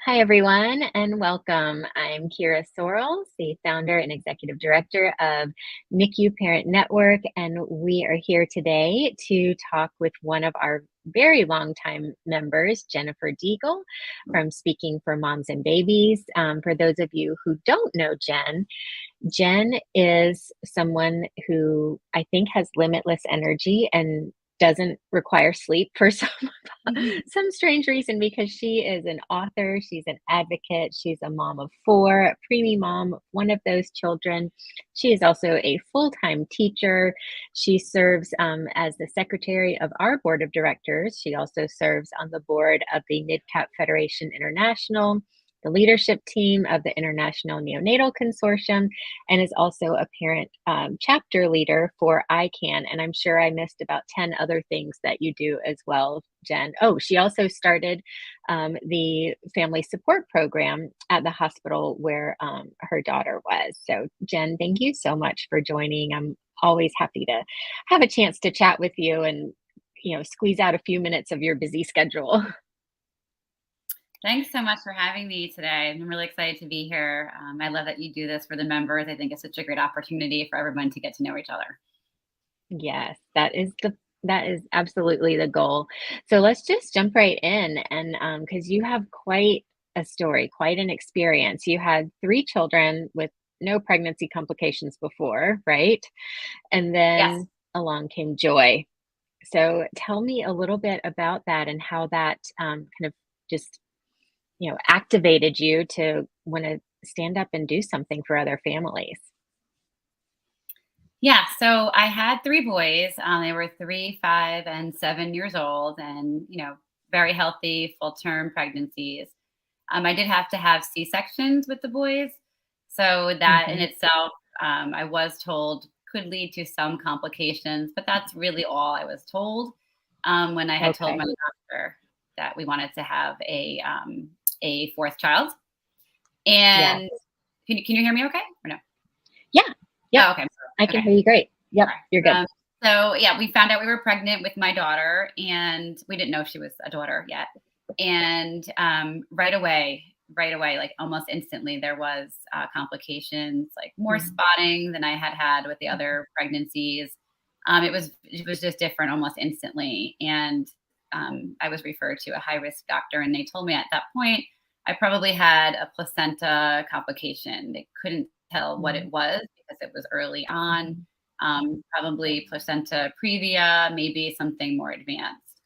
Hi, everyone, and welcome. I'm Kira Sorrells, the founder and executive director of NICU Parent Network, and we are here today to talk with one of our very long time members, Jennifer Degl from Speaking for Moms and Babies. For those of you who don't know Jen is someone who I think has limitless energy and doesn't require sleep for some some strange reason because she is an author, she's an advocate, she's a mom of four, a preemie mom, one of those children. She is also a full-time teacher. She serves as the secretary of our board of directors. She also serves on the board of the NIDCAP Federation International, the leadership team of the International Neonatal Consortium, and is also a parent chapter leader for ICANN. And I'm sure I missed about 10 other things that you do as well, Jen. Oh, she also started the family support program at the hospital where her daughter was. So, Jen, thank you so much for joining. I'm always happy to have a chance to chat with you and squeeze out a few minutes of your busy schedule. Thanks so much for having me today. I'm really excited to be here. I love that you do this for the members. I think it's such a great opportunity for everyone to get to know each other. Yes, that is absolutely the goal. So let's just jump right in and because you have quite a story, quite an experience. You had three children with no pregnancy complications before, right? And Yes. then along came Joy. So tell me a little bit about that and how that kind of just activated you to want to stand up and do something for other families. Yeah. So I had three boys. They were 3, 5, and 7 years old, and very healthy, full term pregnancies. I did have to have C sections with the boys, so that in Hmm. itself, I was told could lead to some complications, but that's really all I was told when I had told Okay. my doctor that we wanted to have a fourth child. Yeah. And can you hear me okay or no? Yeah. Yep. Oh, okay. I can Okay. hear you great. Yep. Sorry. You're good. So yeah, we found out we were pregnant with my daughter, and we didn't know she was a daughter yet. And right away, like almost instantly, there was complications, like more Mhm. spotting than I had had with the other pregnancies. It was just different almost instantly, and I was referred to a high risk doctor, and they told me at that point I probably had a placenta complication. They couldn't tell what it Mhm. was because it was early on. Mhm. Probably placenta previa, maybe something more advanced.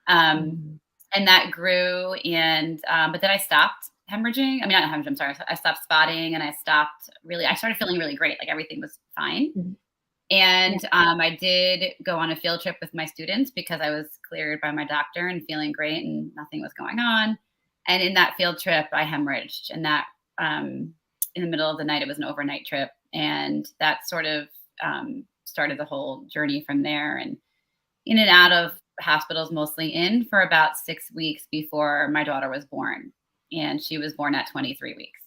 Um, Mhm. and that grew, and but then I stopped hemorrhaging. I mean, not hemorrhaging. I'm sorry. I stopped spotting, and I stopped really. I started feeling really great. Like everything was fine. Mhm. Yeah. And I did go on a field trip with my students because I was cleared by my doctor and feeling great, and nothing was going on. And in that field trip, I hemorrhaged, and that in the middle of the night, it was an overnight trip, and that sort of started the whole journey from there. And in and out of hospitals, mostly in for about 6 weeks before my daughter was born, and she was born at 23 weeks.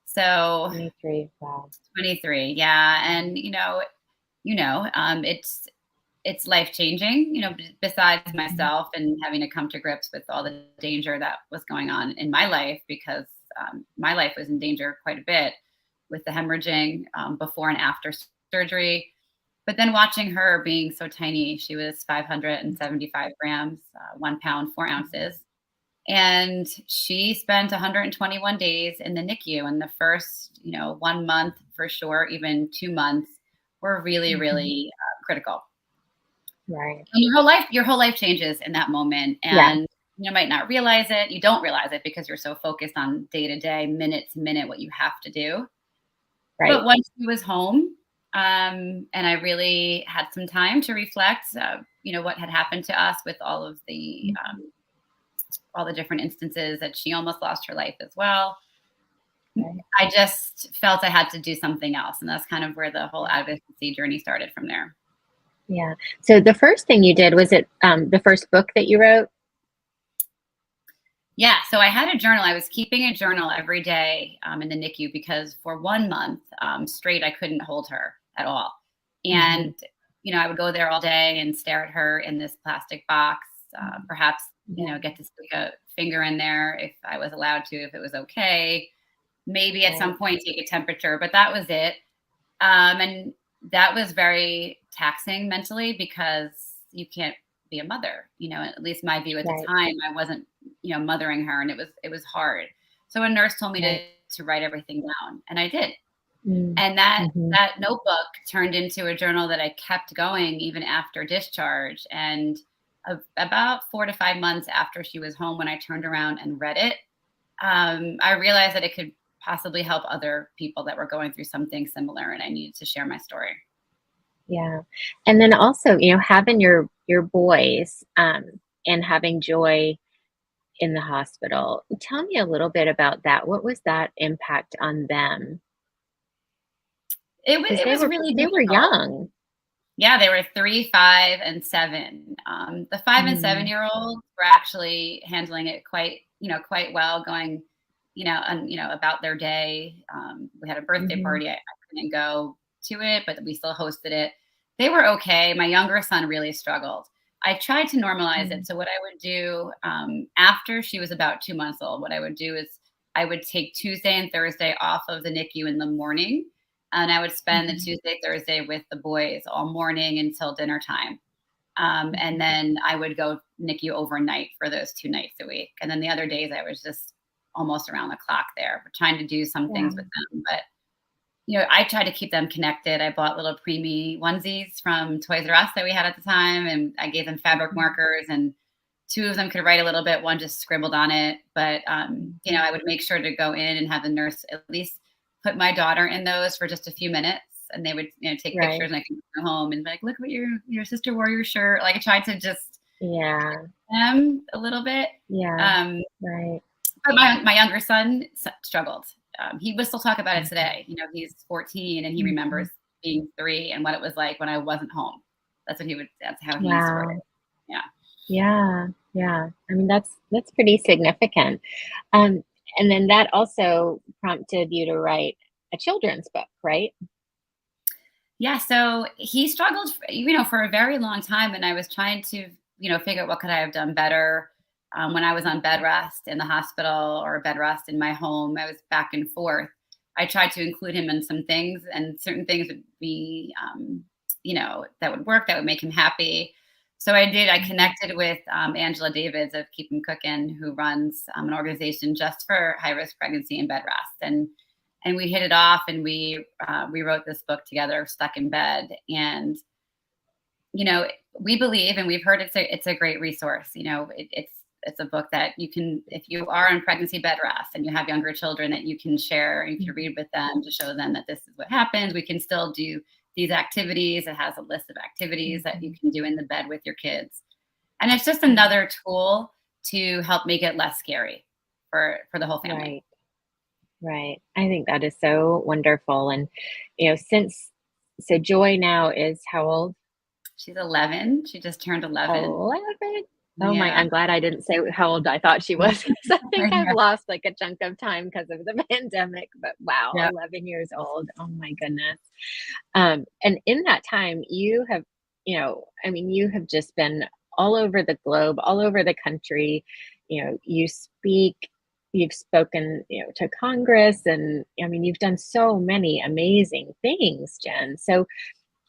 So 23. Wow. 23, yeah, and it's life changing. Besides Mhm. myself and having to come to grips with all the danger that was going on in my life, because my life was in danger quite a bit with the hemorrhaging before and after surgery. But then watching her being so tiny, she was 575 grams, 1 pound, 4 ounces. And she spent 121 days in the NICU. And the first, 1 month for sure, even 2 months were really, Mhm. really critical. Right. And your whole life changes in that moment. Yeah. And you might not realize it. You don't realize it because you're so focused on day to day, minute to minute, what you have to do. But Right. once he was home, and I really had some time to reflect, what had happened to us with Mhm. all the different instances that she almost lost her life as well. Right. I just felt I had to do something else, and that's kind of where the whole advocacy journey started from there. Yeah. So the first thing you did was it the first book that you wrote? Yeah, so I had a journal. I was keeping a journal every day in the NICU because for 1 month straight, I couldn't hold her at all. Hmm. And, I would go there all day and stare at her in this plastic box, perhaps Yeah. get to stick a finger in there if I was allowed to, if it was okay. Maybe at Right. some point take a temperature, but that was it. And that was very taxing mentally because you can't be a mother, at least my view at the Right. time, I wasn't, mothering her, and it was hard. So a nurse told me Right. to write everything down, and I did. Mm. And that Mm-hmm. that notebook turned into a journal that I kept going even after discharge. And about 4 to 5 months after she was home, when I turned around and read it, I realized that it could possibly help other people that were going through something similar, and I needed to share my story. Yeah. And then also, having your boys, and having Joy in the hospital. Tell me a little bit about that. What was that impact on them? It was Because it they was were really they were difficult. young. Yeah, they were 3, 5, and 7. The 5 and Mm. 7-year-olds were actually handling it quite well, going, about their day. We had a birthday Mhm. party. I couldn't go to it, but we still hosted it. They were okay. My younger son really struggled. I tried to normalize it. Mm. So what I would do, after she was about 2 months old, what I would do is I would take Tuesday and Thursday off of the NICU in the morning, and I would spend the Mhm. Tuesday, Thursday with the boys all morning until dinner time. And Mhm. then I would go NICU overnight for those 2 nights a week. And then the other days I was just almost around the clock there, trying to do some Yeah. things with them. But I tried to keep them connected. I bought little preemie onesies from Toys R Us that we had at the time, and I gave them fabric Mhm. markers, and two of them could write a little bit. One just scribbled on it. But Mhm. I would make sure to go in and have the nurse at least put my daughter in those for just a few minutes, and they would take Right. pictures, and I could go home and be like, look what your sister wore your shirt. Like I tried to just Yeah. them a little bit. Yeah. Um, Right. but my younger son struggled. He would still talk about it Mhm. today. He's 14 and he remembers Mhm. being 3 and what it was like when I wasn't home. That's how he used to word it. Wow. Yeah. Yeah. Yeah. I mean, that's pretty significant. Um, and then that also prompted you to write a children's book, right? Yeah. So he struggled, for a very long time. And I was trying to, figure out what could I have done better. When I was on bed rest in the hospital or bed rest in my home, I was back and forth. I tried to include him in some things, and certain things would be, that would work, that would make him happy. So I did. I Mhm. connected with Angela Davids of Keep Him Cooking, who runs an organization just for high risk pregnancy and bed rest, and we hit it off, and we wrote this book together, Stuck in Bed. And you know we believe, and we've heard it's a great resource. It's a book that you can, if you are in pregnancy bed rest and you have younger children, that you can share, you can Mhm. read with them to show them that this is what happens. We can still do these activities. It has a list of activities that you Mhm. can do in the bed with your kids, and it's just Yeah. another tool to help make it less scary for the whole family. Right. Right. I think that is so wonderful. And, since so Joy now is how old? She's 11. She just turned 11. 11. Oh my, Yeah. I'm glad I didn't say how old I thought she was, 'cause I think I've Yeah. lost like a chunk of time because of the pandemic. But wow, Yeah. 11 years old. Oh my goodness. And in that time, I mean, you have just been all over the globe, all over the country. You've spoken, to Congress, and I mean, you've done so many amazing things, Jen. So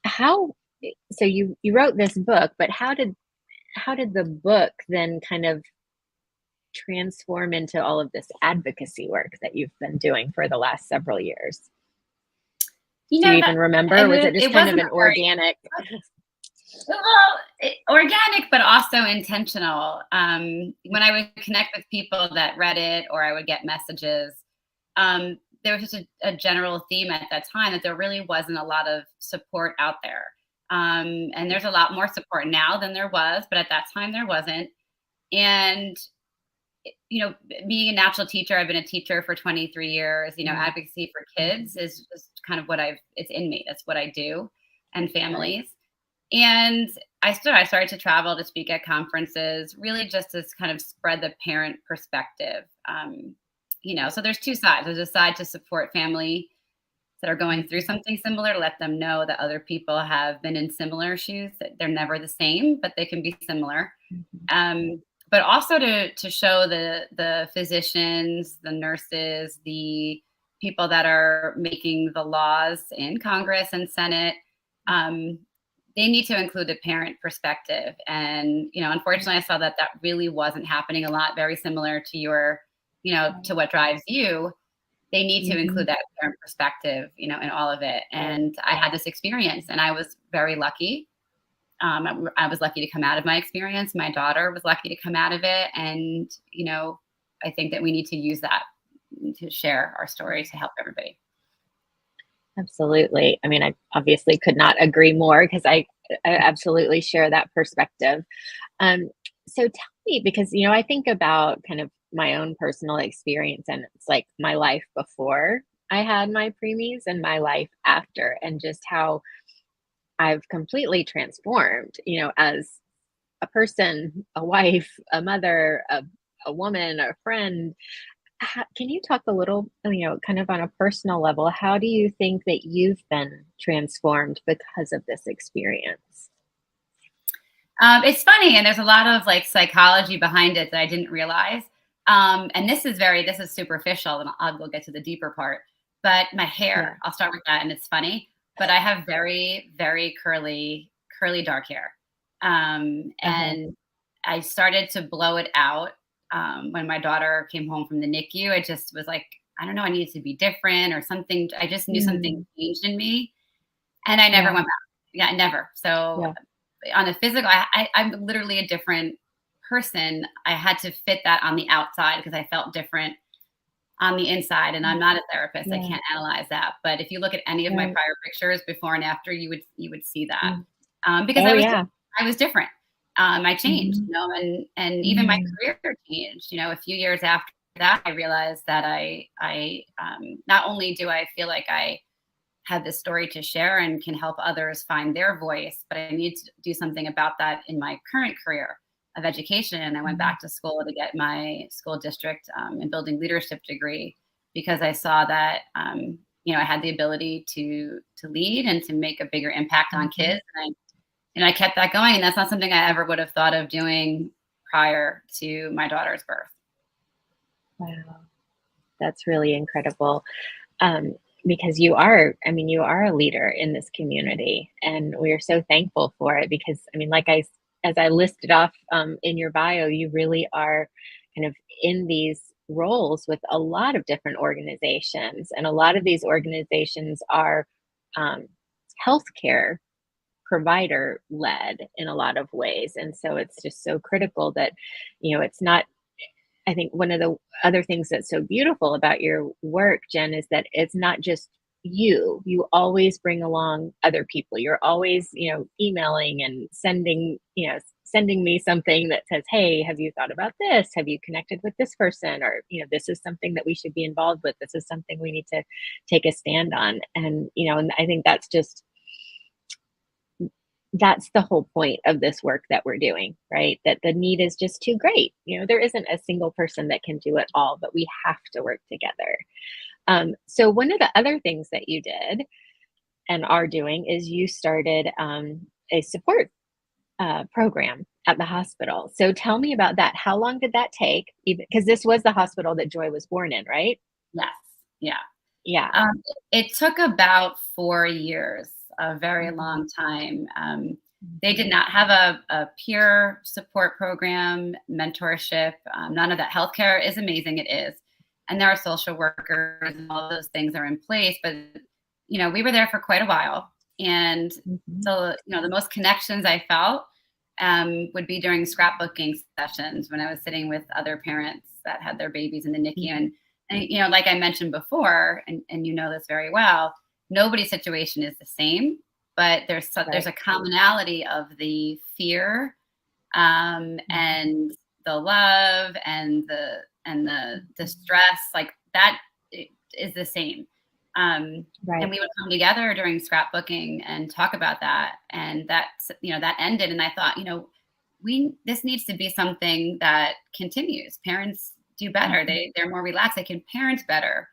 how, so you wrote this book, but how did the book then kind of transform into all of this advocacy work that you've been doing for the last several years? Do you That even remember? Was it just it kind of wasn't an a very organic? organic, but also intentional. When I would connect with people that read it, or I would get messages, there was just a general theme at that time that there really wasn't a lot of support out there. And there's a lot more support now than there was, but at that time there wasn't. And being a natural teacher, I've been a teacher for 23 years. Mm. Advocacy for Mhm. kids is just kind of it's in me. That's what I do, and Right. families. And I started to travel to speak at conferences, really just to kind of spread the parent perspective. So there's two sides. There's a side to support family that are going through Mhm. something similar, to let them know that other people have been in similar shoes, that they're never the same, but they can be similar. Mhm. Um, but also to show the physicians, the nurses, the people that are making the laws in Congress and Senate, um, they need to include the parent perspective. And, unfortunately, I saw that really wasn't happening a lot, very similar to your, to what drives you. They need to Mm-hmm. include that parent perspective, in all of it. And I had this experience, and I was very lucky. I was lucky to come out of my experience. My daughter was lucky to come out of it. And, I think that we need to use that to share our story to help everybody. Absolutely. I mean, I obviously could not agree more because I absolutely share that perspective. Um, so tell me, because, I think about kind of my own personal experience, and it's like my life before I had my preemies and my life after, and just how I've completely transformed, as a person, a wife, a mother, a woman, a friend. Can you talk a little, kind of on a personal level, how do you think that you've been transformed because of this experience? It's funny, and there's a lot of like psychology behind it that I didn't realize. And this is superficial, and we'll get to the deeper part. But my Yeah. hair, I'll start with that, and it's funny, but I have very, very curly dark hair, Uh-huh. and I started to blow it out when my daughter came home from the NICU. I just was like, I don't know, I needed to be different or something. I just knew something Mm, changed in me, and I never yeah. went back. Yeah, never. So Yeah. on a physical, I'm literally a different person. I had to fit that on the outside because I felt different on the inside. And I'm Mm, not a therapist. I yeah. can't analyze that. But if you look at any of my Right. prior pictures before and after, you would see that Mm. because Oh, yeah. I was different. I changed, Mhm. and even my Mm. career changed. A few years after that, I realized that I not only do I feel like I had this story to share and can help others find their voice, but I need to do something about that in my current career of education. And I went Mm. back to school to get my school district and building leadership degree because I saw that I had the ability to lead and to make a bigger impact on Mhm. kids. And I kept that going, and that's not something I ever would have thought of doing prior to my daughter's birth. Wow, that's really incredible. Um, because you are, I mean, you are a leader in this community, and we are so thankful for it. Because, I mean, as I listed off in your bio, you really are kind of in these roles with a lot of different organizations, and a lot of these organizations are um, healthcare provider led in a lot of ways. And so it's just so critical that, it's not, I think one of the other things that's so beautiful about your work, Jen, is that it's not just you. You always bring along other people. You're always, emailing and sending me something that says, "Hey, have you thought about this? Have you connected with this person? Or, this is something that we should be involved with. This is something we need to take a stand on." And, and I think that's the whole point of this work that we're doing, right? That the need is just too great. There isn't a single person that can do it all, but we have to work together. So, one of the other things that you did and are doing is you started a support program at the hospital. So, tell me about that. How long did that take? Because this was the hospital that Joy was born in, right? Yes. Yeah. Yeah. Um, it took about 4 years, a very Mhm. long time. They did Mhm. not have a peer support program, mentorship, none of that. Healthcare is amazing, it is. And there are social workers and all those things are in place, but we were there for quite a while. And Mhm. so, the most connections I felt would be during scrapbooking sessions when I was sitting with other parents that had their babies in the NICU. Mhm. And like I mentioned before, and you know this very well, nobody's situation is the same, but there's Right. a commonality of the fear Mhm. and the love and the stress, like that is the same. And Right. we would come together during scrapbooking and talk about that, and that ended, and I thought, we this needs to be something that continues. Parents do better. Mhm. They're more relaxed. They can parent better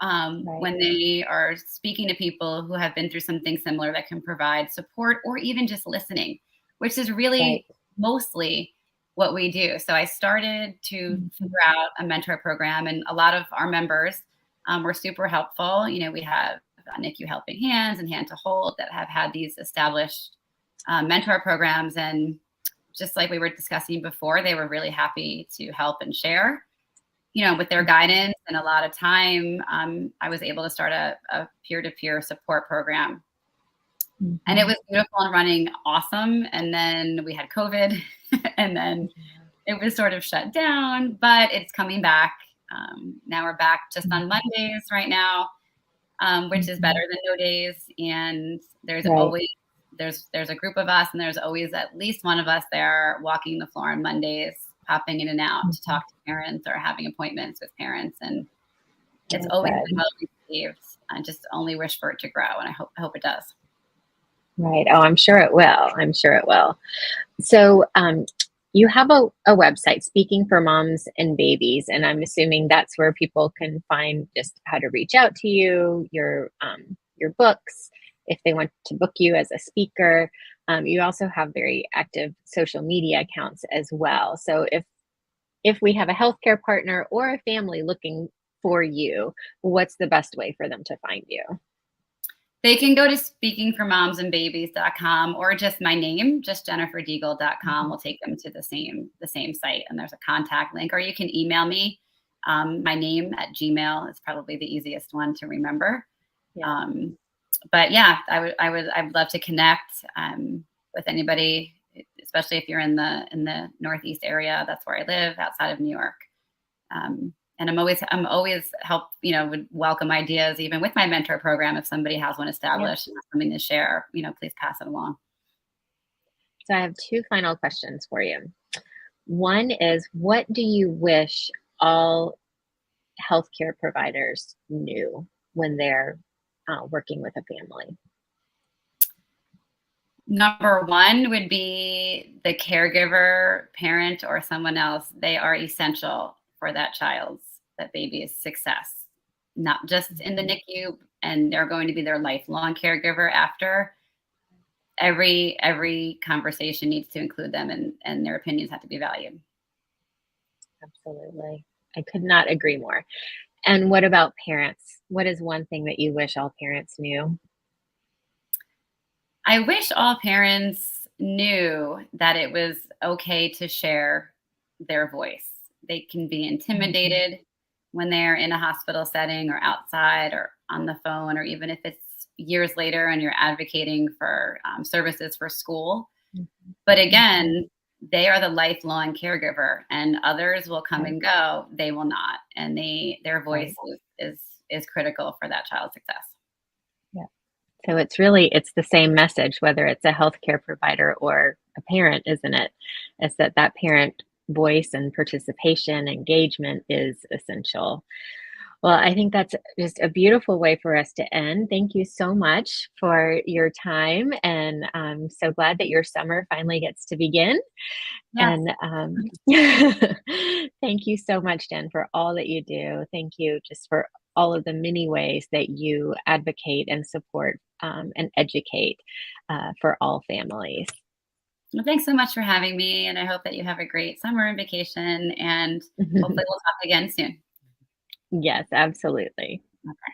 Right. when they are speaking to people who have been through something similar that can provide support or even just listening, which is Right. really mostly what we do. So I started to figure out a mentor program, and a lot of our members were super helpful. We have NICU Helping Hands and Hand to Hold that have had these established mentor programs. And just like we were discussing before, they were really happy to help and share, with their guidance. And a lot of time, I was able to start a peer-to-peer support program. And it was beautiful and running awesome. And then we had COVID and then it was sort of shut down, but it's coming back. Now we're back just on Mondays right now, which is better than no days. And there's always, there's a group of us, and there's always at least one of us there walking the floor on Mondays, popping in and out to talk to parents or having appointments with parents. And it's always been well received. I just only wish for it to grow, and I hope it does. Right. Oh, I'm sure it will. I'm sure it will. So you have a website, Speaking for Moms and Babies, and I'm assuming that's where people can find just how to reach out to you, your books, if they want to book you as a speaker. You also have very active social media accounts as well. So if we have a healthcare partner or a family looking for you, what's the best way for them to find you? They can go to speakingformomsandbabies.com, or just my name, just jenniferdegl.com will take them to the same site, and there's a contact link, or you can email me. My name at Gmail is probably the easiest one to remember. Yeah. But yeah, I'd love to connect with anybody, especially if you're in the Northeast area. That's where I live, outside of New York. And I'm always would welcome ideas, even with my mentor program. If somebody has one established and something to share, please pass it along. So I have two final questions for you. One is, what do you wish all healthcare providers knew when they're working with a family? Number one would be the caregiver, parent, or someone else. They are essential for that baby's success, not just in the NICU, and they're going to be their lifelong caregiver after. Every conversation needs to include them, and their opinions have to be valued. Absolutely. I could not agree more. And what about parents? What is one thing that you wish all parents knew? I wish all parents knew that it was okay to share their voice. They can be intimidated when they're in a hospital setting or outside or on the phone, or even if it's years later and you're advocating for services for school. But again, they are the lifelong caregiver, and others will come and go. They will not. And their voice is critical for that child's success. Yeah. So it's the same message, whether it's a healthcare provider or a parent, isn't it? It's that parent voice and participation, engagement is essential. Well, I think that's just a beautiful way for us to end. Thank you so much for your time, and I'm so glad that your summer finally gets to begin. Yes. And thank you so much, Jen, for all that you do. Thank you just for all of the many ways that you advocate and support and educate for all families. Well, thanks so much for having me, and I hope that you have a great summer and vacation, and hopefully we'll talk again soon. Yes, absolutely. Okay.